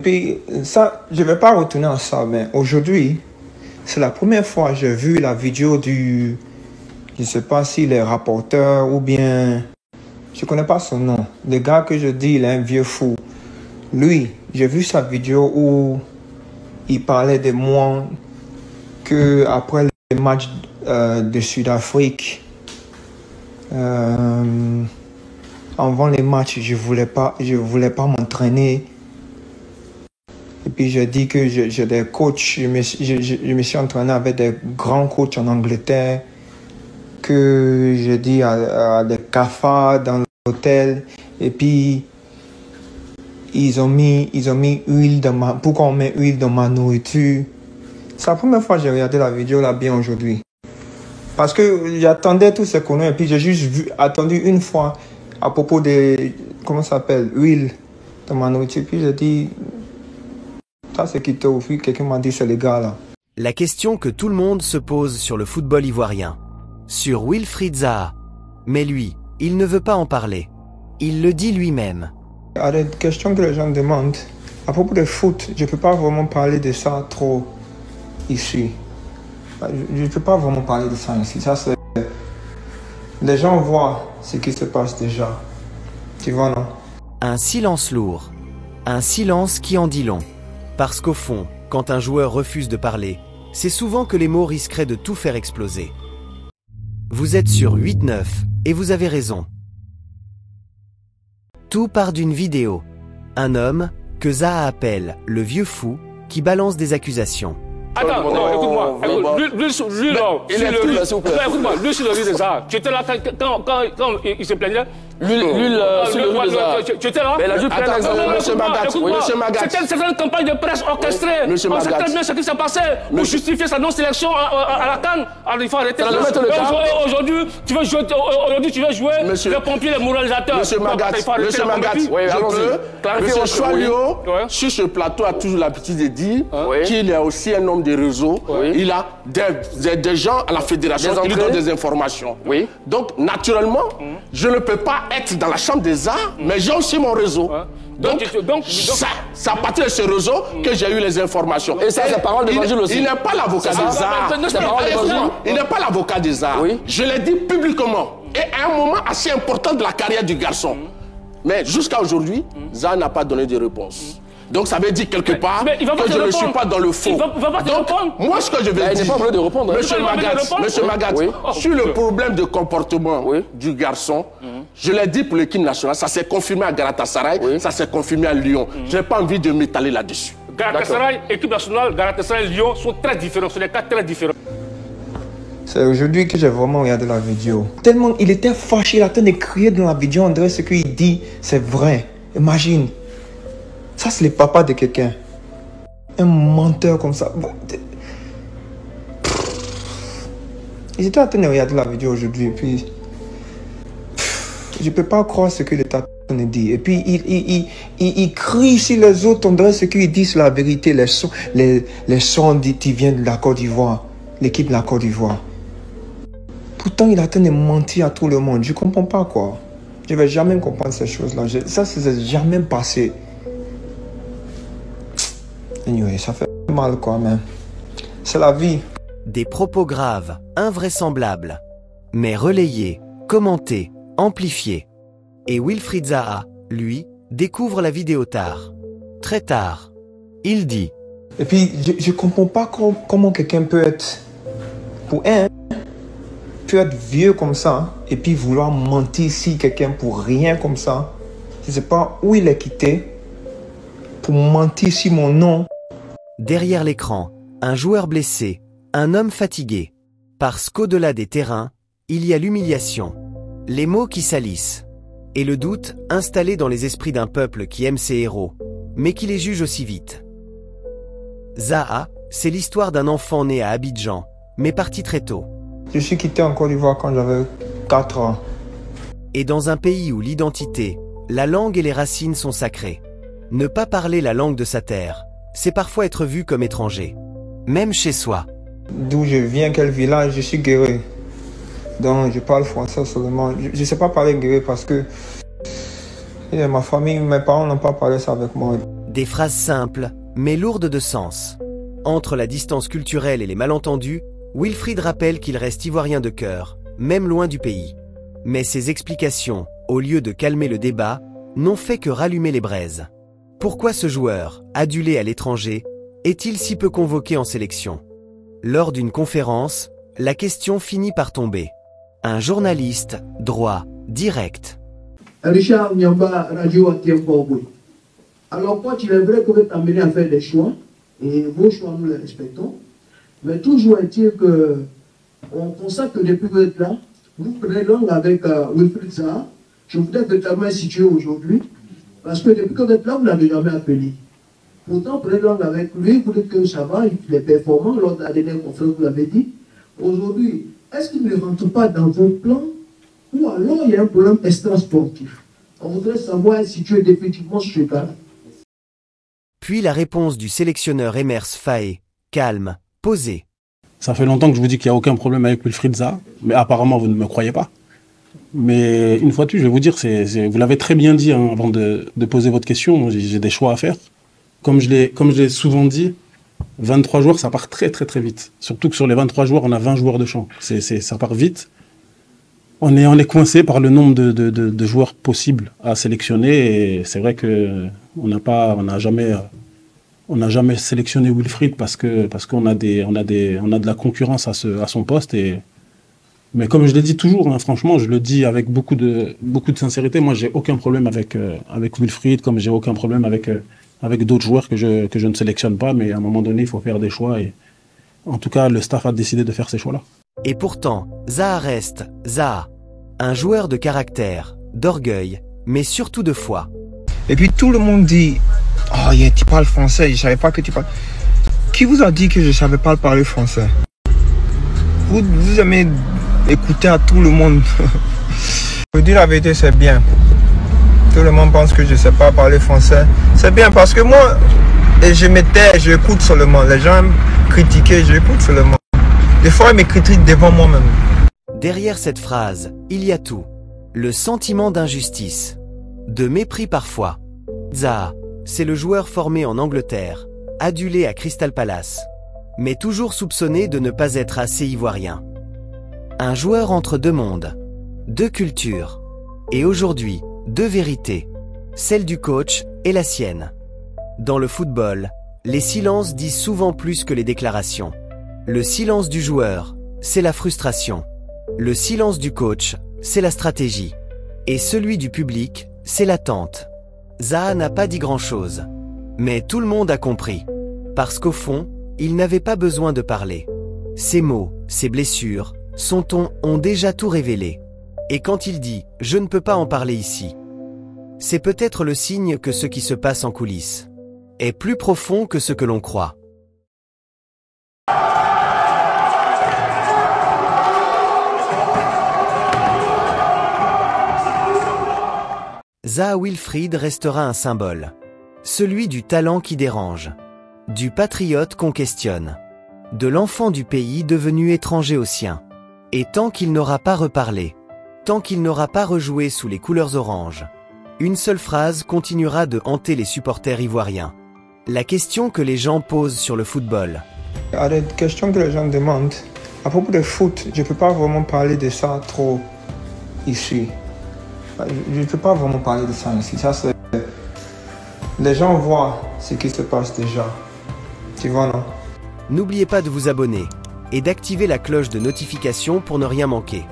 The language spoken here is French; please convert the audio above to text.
Puis ça, je ne vais pas retourner à ça, mais aujourd'hui, c'est la première fois que j'ai vu la vidéo du... Je ne sais pas s'il est rapporteur ou bien... Je ne connais pas son nom. Le gars que je dis, il est un vieux fou. Lui, j'ai vu sa vidéo où il parlait de moi qu'après le match de Sud-Afrique, avant les matchs, je voulais pas m'entraîner. Et puis j'ai dit que j'ai des coachs, je me suis entraîné avec des grands coachs en Angleterre, que j'ai dit à des cafards dans l'hôtel. Et puis ils ont mis huile dans ma... Pourquoi on met huile dans ma nourriture? C'est la première fois que j'ai regardé la vidéo là bien aujourd'hui. Parce que j'attendais tous ces conneries et puis j'ai juste attendu une fois à propos de... Comment ça s'appelle? Huile dans ma nourriture. Puis j'ai dit... Ça c'est qui t'a offert. Quelqu'un m'a dit c'est les gars là. La question que tout le monde se pose sur le football ivoirien. Sur Wilfried Zaha. Mais lui, il ne veut pas en parler. Il le dit lui-même. Il y a des questions que les gens demandent. À propos de foot, je ne peux pas vraiment parler de ça trop ici. Je ne peux pas vraiment parler de ça ici. Ça, c'est... Les gens voient ce qui se passe déjà. Tu vois, non? Un silence lourd. Un silence qui en dit long. Parce qu'au fond, quand un joueur refuse de parler, c'est souvent que les mots risqueraient de tout faire exploser. Vous êtes sur 8-9 et vous avez raison. Tout part d'une vidéo. Un homme, que Zaha appelle le vieux fou, qui balance des accusations. Attends, non, écoute-moi. Lui, écoute-moi, lui sur le riz de Zaha. Tu étais là quand il se plaignait? L'huile sur le riz de Zaha. Tu étais là? Mais il a juste pris un exemple. Monsieur Magat. Oui, monsieur Magat. C'était une campagne de presse orchestrée. Monsieur Magat. On sait très bien ce qui s'est passé pour justifier sa non-sélection à la CAN. Alors il faut arrêter. Aujourd'hui, tu veux jouer le pompier, le moralisateur. Monsieur Magat. Monsieur Magat. Monsieur Choilio, sur ce plateau, a toujours l'habitude de dire qu'il est aussi un homme des réseaux. Il a des gens à la fédération qui lui donnent des informations. Donc, naturellement, je ne peux pas être dans la chambre des arts, mais j'ai aussi mon réseau. Donc, c'est à partir de ce réseau que j'ai eu les informations. Et ça, c'est parole d'évangile aussi. Il n'est pas l'avocat des arts. Il n'est pas l'avocat des arts. Je l'ai dit publiquement. Et à un moment assez important de la carrière du garçon. Mais jusqu'à aujourd'hui, Zaha n'a pas donné de réponse. Donc ça veut dire quelque part que je ne suis pas dans le faux. Donc moi ce que je vais dire, Monsieur Magat, sur le problème de comportement du garçon, je l'ai dit pour l'équipe nationale, ça s'est confirmé à Galatasaray, ça s'est confirmé à Lyon. Je n'ai pas envie de m'étaler là-dessus. Galatasaray, équipe nationale, Galatasaray, Lyon sont très différents, ce sont des cas très différents. C'est aujourd'hui que j'ai vraiment regardé la vidéo. Tellement il était fâché, il a train de crier dans la vidéo, on dirait ce qu'il dit, c'est vrai. Imagine. Ça, c'est le papa de quelqu'un. Un menteur comme ça. J'étais en train de regarder la vidéo aujourd'hui, et puis... Je ne peux pas croire ce que l'État dit. Et puis, il crie sur les autres, on dirait ce qu'il dit sur la vérité. Les sons qui viennent de la Côte d'Ivoire, l'équipe de la Côte d'Ivoire. Pourtant, il a en train de mentir à tout le monde. Je ne comprends pas, quoi. Je ne vais jamais comprendre ces choses-là. Ça, ça ne s'est jamais passé. Anyway, ça fait mal quoi même. C'est la vie. Des propos graves, invraisemblables, mais relayés, commentés, amplifiés. Et Wilfried Zaha, lui, découvre la vidéo tard. Très tard. Il dit. Et puis, je comprends pas comment quelqu'un peut être... peut être vieux comme ça, et puis vouloir mentir si quelqu'un pour rien comme ça. Je ne sais pas où il est quitté pour mentir sur mon nom. Derrière l'écran, un joueur blessé, un homme fatigué. Parce qu'au-delà des terrains, il y a l'humiliation, les mots qui salissent, et le doute installé dans les esprits d'un peuple qui aime ses héros, mais qui les juge aussi vite. Zaha, c'est l'histoire d'un enfant né à Abidjan, mais parti très tôt. Je suis quitté en Côte d'Ivoire quand j'avais 4 ans. Et dans un pays où l'identité, la langue et les racines sont sacrées. Ne pas parler la langue de sa terre, c'est parfois être vu comme étranger, même chez soi. D'où je viens, quel village, je suis guéri. Donc je parle français seulement. Je ne sais pas parler guéri parce que ma famille, mes parents n'ont pas parlé ça avec moi. Des phrases simples, mais lourdes de sens. Entre la distance culturelle et les malentendus, Wilfried rappelle qu'il reste ivoirien de cœur, même loin du pays. Mais ces explications, au lieu de calmer le débat, n'ont fait que rallumer les braises. Pourquoi ce joueur, adulé à l'étranger, est-il si peu convoqué en sélection? Lors d'une conférence, la question finit par tomber. Un journaliste, droit, direct. Richard Nyamba, Radio Atiemboboui. Alors quand il est vrai que vous êtes amené à faire des choix, et vos choix nous les respectons, mais toujours est-il que on constate que depuis que vous êtes là, vous prenez langue avec Wilfried Zaha. Je voudrais totalement situer aujourd'hui, parce que depuis que vous êtes là, vous ne l'avez jamais appelé. Pourtant, prenez langue avec lui, vous dites que ça va, il est performant, lors de la dernière conférence, vous l'avez dit. Aujourd'hui, est-ce qu'il ne rentre pas dans vos plans, ou alors il y a un problème extra-sportif? On voudrait savoir et situer définitivement ce cas-là. Puis la réponse du sélectionneur Emers Faé, calme, posée. Ça fait longtemps que je vous dis qu'il n'y a aucun problème avec Wilfried Zaha, mais apparemment vous ne me croyez pas. Mais une fois de plus, je vais vous dire, vous l'avez très bien dit hein, avant de poser votre question, j'ai des choix à faire. Comme je l'ai souvent dit, 23 joueurs, ça part très très très vite. Surtout que sur les 23 joueurs, on a 20 joueurs de champ. Ça part vite. On est coincé par le nombre de joueurs possibles à sélectionner. Et c'est vrai qu'on n'a jamais sélectionné Wilfried parce qu'on a de la concurrence à son poste. Mais comme je l'ai dit toujours, hein, franchement, je le dis avec beaucoup de sincérité. Moi, j'ai aucun problème avec Wilfried, comme j'ai aucun problème avec d'autres joueurs que je ne sélectionne pas. Mais à un moment donné, il faut faire des choix. Et en tout cas, le staff a décidé de faire ces choix-là. Et pourtant, Zaha reste Zaha. Un joueur de caractère, d'orgueil, mais surtout de foi. Et puis tout le monde dit « Oh, yeah, tu parles français, je ne savais pas que tu parles... » Qui vous a dit que je ne savais pas parler français? Vous aimez écouter à tout le monde. Pour dire la vérité, c'est bien. Tout le monde pense que je ne sais pas parler français. C'est bien parce que moi, je me tais, j'écoute seulement. Les gens aiment critiquer, j'écoute seulement. Des fois, ils me critiquent devant moi-même. Derrière cette phrase, il y a tout. Le sentiment d'injustice. De mépris parfois. Zaha, c'est le joueur formé en Angleterre, adulé à Crystal Palace, mais toujours soupçonné de ne pas être assez ivoirien. Un joueur entre deux mondes, deux cultures, et aujourd'hui, deux vérités, celle du coach et la sienne. Dans le football, les silences disent souvent plus que les déclarations. Le silence du joueur, c'est la frustration. Le silence du coach, c'est la stratégie. Et celui du public, c'est l'attente. Zaha n'a pas dit grand-chose. Mais tout le monde a compris. Parce qu'au fond, il n'avait pas besoin de parler. Ses mots, ses blessures, son ton ont déjà tout révélé. Et quand il dit « je ne peux pas en parler ici », c'est peut-être le signe que ce qui se passe en coulisses est plus profond que ce que l'on croit. Zaha Wilfried restera un symbole. Celui du talent qui dérange. Du patriote qu'on questionne. De l'enfant du pays devenu étranger au sien. Et tant qu'il n'aura pas reparlé, tant qu'il n'aura pas rejoué sous les couleurs oranges, une seule phrase continuera de hanter les supporters ivoiriens. La question que les gens posent sur le football. Il y a des questions que les gens demandent. À propos de foot, je ne peux pas vraiment parler de ça trop ici. Je ne peux pas vraiment parler de ça ici. Ça, c'est... Les gens voient ce qui se passe déjà. Tu vois, non? N'oubliez pas de vous abonner et d'activer la cloche de notification pour ne rien manquer.